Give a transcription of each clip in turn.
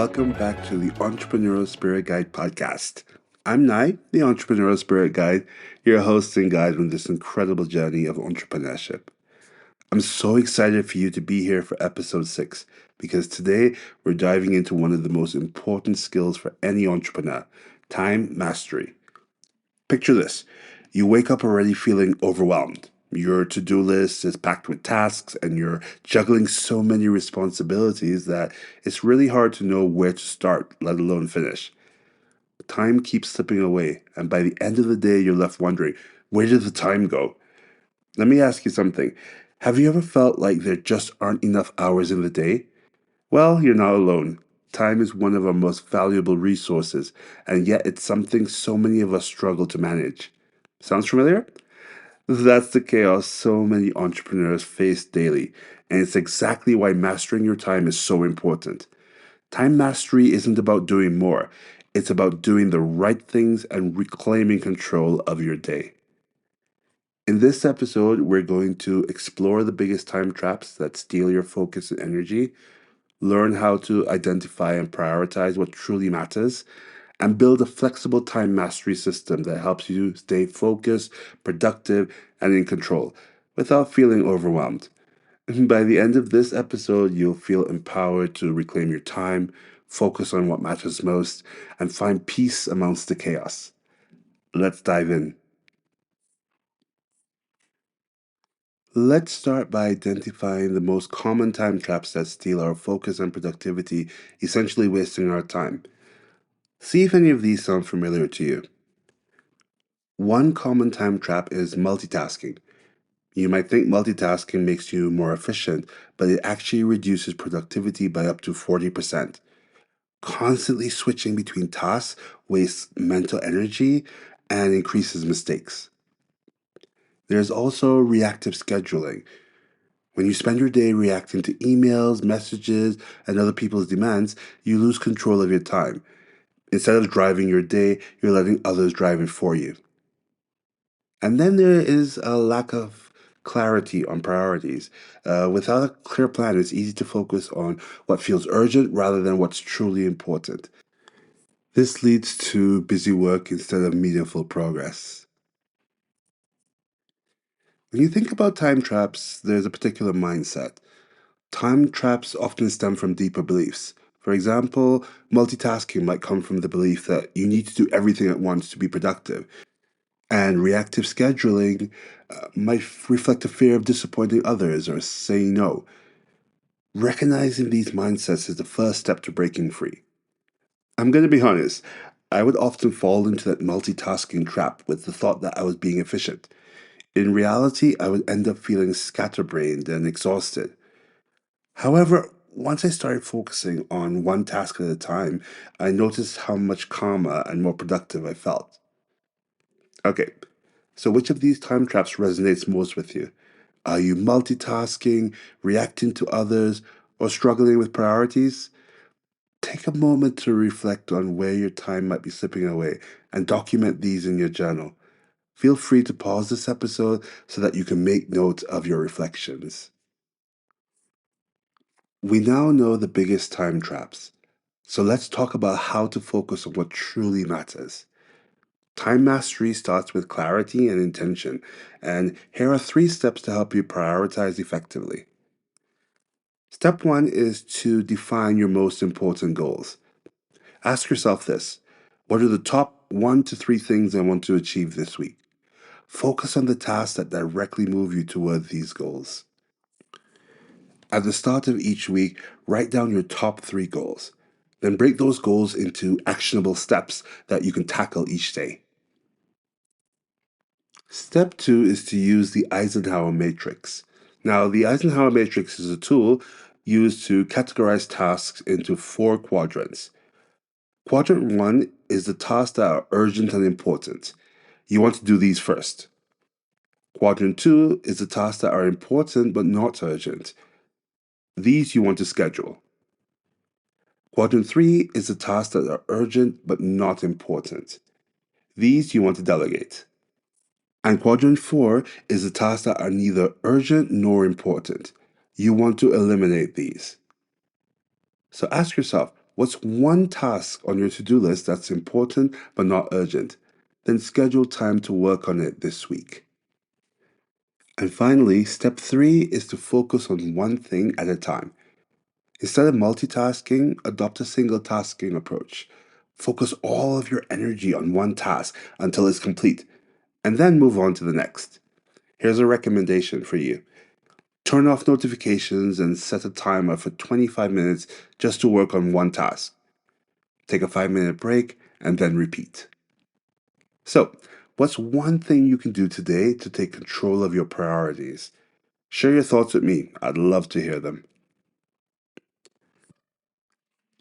welcome back to the Entrepreneurial Spirit Guide Podcast. I'm Nai, the Entrepreneurial Spirit Guide, your host and guide on this incredible journey of entrepreneurship. I'm so excited for you to be here for episode 6 because today we're diving into one of the most important skills for any entrepreneur: time mastery. Picture this: you wake up already feeling overwhelmed. Your to do list is packed with tasks, and you're juggling so many responsibilities that it's really hard to know where to start, let alone finish. Time keeps slipping away, and by the end of the day, you're left wondering, where did the time go? Let me ask you something. Have you ever felt like there just aren't enough hours in the day? Well, you're not alone. Time is one of our most valuable resources, and yet it's something so many of us struggle to manage. Sounds familiar? That's the chaos so many entrepreneurs face daily, and it's exactly why mastering your time is so important. Time mastery isn't about doing more, it's about doing the right things and reclaiming control of your day. In this episode, we're going to explore the biggest time traps that steal your focus and energy, learn how to identify and prioritize what truly matters, and build a flexible time mastery system that helps you stay focused, productive, and in control without feeling overwhelmed. By the end of this episode, you'll feel empowered to reclaim your time, focus on what matters most, and find peace amongst the chaos. Let's dive in. Let's start by identifying the most common time traps that steal our focus and productivity, essentially wasting our time. See if any of these sound familiar to you. One common time trap is multitasking. You might think multitasking makes you more efficient, but it actually reduces productivity by up to 40%. Constantly switching between tasks wastes mental energy and increases mistakes. There's also reactive scheduling. When you spend your day reacting to emails, messages, and other people's demands, you lose control of your time. Instead of driving your day, you're letting others drive it for you. And then there is a lack of clarity on priorities. Without a clear plan, it's easy to focus on what feels urgent rather than what's truly important. This leads to busy work instead of meaningful progress. When you think about time traps, there's a particular mindset. Time traps often stem from deeper beliefs. For example, multitasking might come from the belief that you need to do everything at once to be productive. And reactive scheduling might reflect a fear of disappointing others or saying no. Recognizing these mindsets is the first step to breaking free. I'm going to be honest, I would often fall into that multitasking trap with the thought that I was being efficient. In reality, I would end up feeling scatterbrained and exhausted. However, once I started focusing on one task at a time, I noticed how much calmer and more productive I felt. Okay, so which of these time traps resonates most with you? Are you multitasking, reacting to others, or struggling with priorities? Take a moment to reflect on where your time might be slipping away and document these in your journal. Feel free to pause this episode so that you can make note of your reflections. We now know the biggest time traps, so let's talk about how to focus on what truly matters. Time mastery starts with clarity and intention, and here are 3 steps to help you prioritize effectively. Step 1 is to define your most important goals. Ask yourself this: what are the top 1 to 3 things I want to achieve this week? Focus on the tasks that directly move you toward these goals. At the start of each week, write down your top 3 goals. Then break those goals into actionable steps that you can tackle each day. Step 2 is to use the Eisenhower matrix. Now, the Eisenhower matrix is a tool used to categorize tasks into 4 quadrants. Quadrant 1 is the tasks that are urgent and important. You want to do these first. Quadrant 2 is the tasks that are important but not urgent. These you want to schedule. Quadrant 3 is the tasks that are urgent but not important. These you want to delegate. And quadrant 4 is the tasks that are neither urgent nor important. You want to eliminate these. So ask yourself, What's one task on your to do list that's important but not urgent? Then schedule time to work on it this week. And finally, step three is to focus on one thing at a time. Instead of multitasking, adopt a single tasking approach. Focus all of your energy on one task until it's complete, and then move on to the next. Here's a recommendation for you: turn off notifications and set a timer for 25 minutes just to work on one task. Take a 5-minute break and then repeat. So, what's one thing you can do today to take control of your priorities? Share your thoughts with me. I'd love to hear them.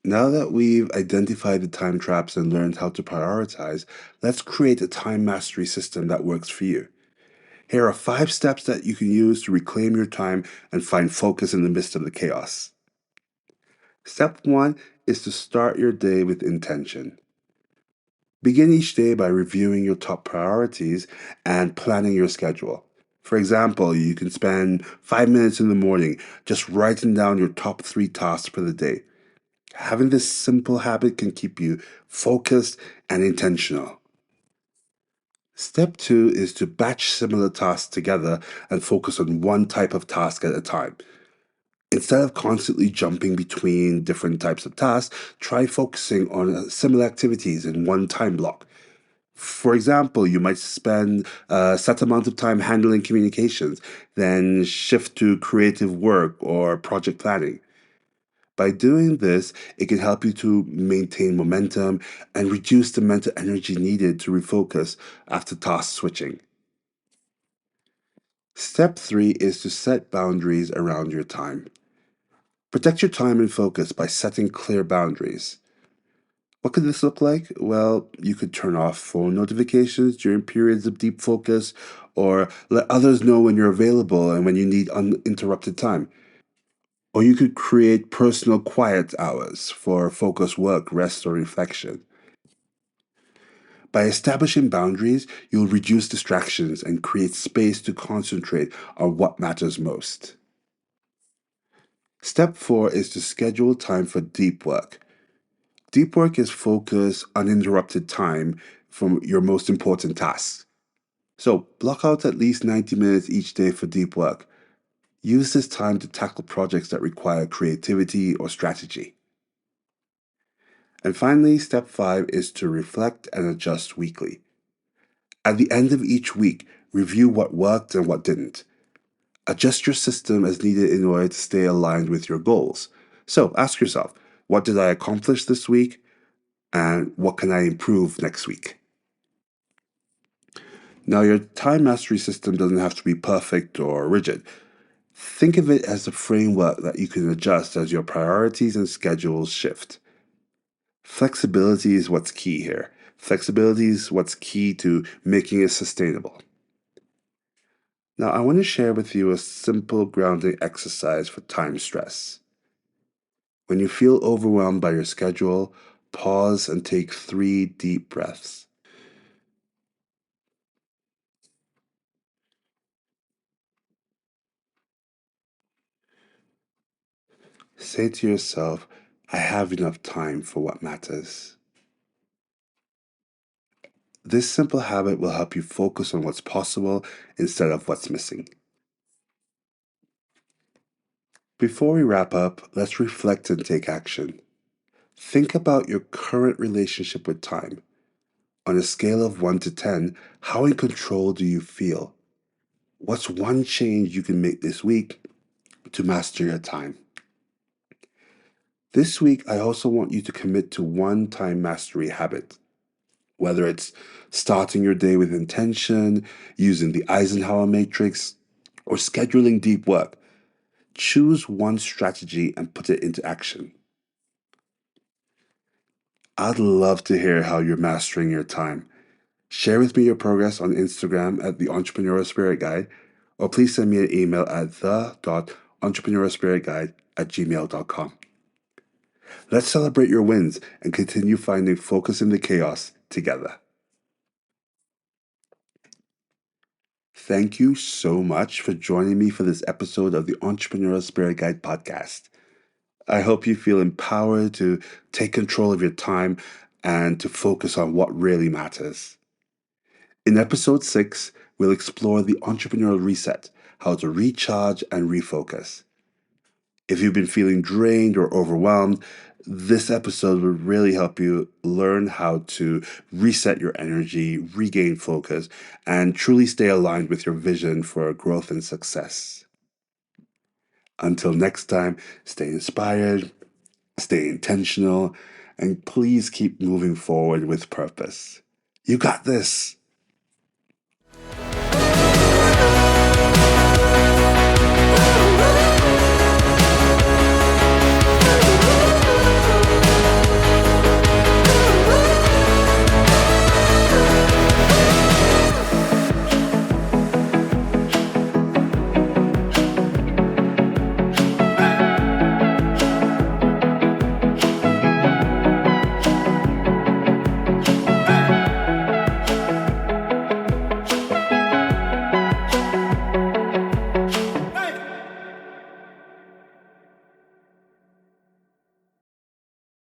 Now that we've identified the time traps and learned how to prioritize, let's create a time mastery system that works for you. Here are 5 steps that you can use to reclaim your time and find focus in the midst of the chaos. Step 1 is to start your day with intention. Begin each day by reviewing your top priorities and planning your schedule. For example, you can spend 5 minutes in the morning just writing down your top 3 tasks for the day. Having this simple habit can keep you focused and intentional. Step 2 is to batch similar tasks together and focus on one type of task at a time. Instead of constantly jumping between different types of tasks, try focusing on similar activities in one time block. For example, you might spend a set amount of time handling communications, then shift to creative work or project planning. By doing this, it can help you to maintain momentum and reduce the mental energy needed to refocus after task switching. Step 3 is to set boundaries around your time. Protect your time and focus by setting clear boundaries. What could this look like? Well, you could turn off phone notifications during periods of deep focus, or let others know when you're available and when you need uninterrupted time. Or you could create personal quiet hours for focused work, rest, or reflection. By establishing boundaries, you'll reduce distractions and create space to concentrate on what matters most. Step 4 is to schedule time for deep work. Deep work is focused, uninterrupted time from your most important tasks. So, block out at least 90 minutes each day for deep work. Use this time to tackle projects that require creativity or strategy. And finally, step 5 is to reflect and adjust weekly. At the end of each week, review what worked and what didn't. Adjust your system as needed in order to stay aligned with your goals. So ask yourself, what did I accomplish this week? And what can I improve next week? Now, your time mastery system doesn't have to be perfect or rigid. Think of it as a framework that you can adjust as your priorities and schedules shift. Flexibility is what's key here. Flexibility is what's key to making it sustainable. Now, I want to share with you a simple grounding exercise for time stress. When you feel overwhelmed by your schedule, pause and take 3 deep breaths. Say to yourself, I have enough time for what matters. This simple habit will help you focus on what's possible instead of what's missing. Before we wrap up, let's reflect and take action. Think about your current relationship with time. On a scale of 1 to 10, how in control do you feel? What's one change you can make this week to master your time? This week, I also want you to commit to one time mastery habit. Whether it's starting your day with intention, using the Eisenhower matrix, or scheduling deep work, choose one strategy and put it into action. I'd love to hear how you're mastering your time. Share with me your progress on Instagram at the Entrepreneurial Spirit Guide, or please send me an email at the.entrepreneurialspiritguide@gmail.com. Let's celebrate your wins and continue finding focus in the chaos together. Thank you so much for joining me for this episode of the Entrepreneurial Spirit Guide podcast. I hope you feel empowered to take control of your time and to focus on what really matters. In episode 6, we'll explore the entrepreneurial reset, how to recharge and refocus. If you've been feeling drained or overwhelmed, this episode will really help you learn how to reset your energy, regain focus, and truly stay aligned with your vision for growth and success. Until next time, stay inspired, stay intentional, and please keep moving forward with purpose. You got this.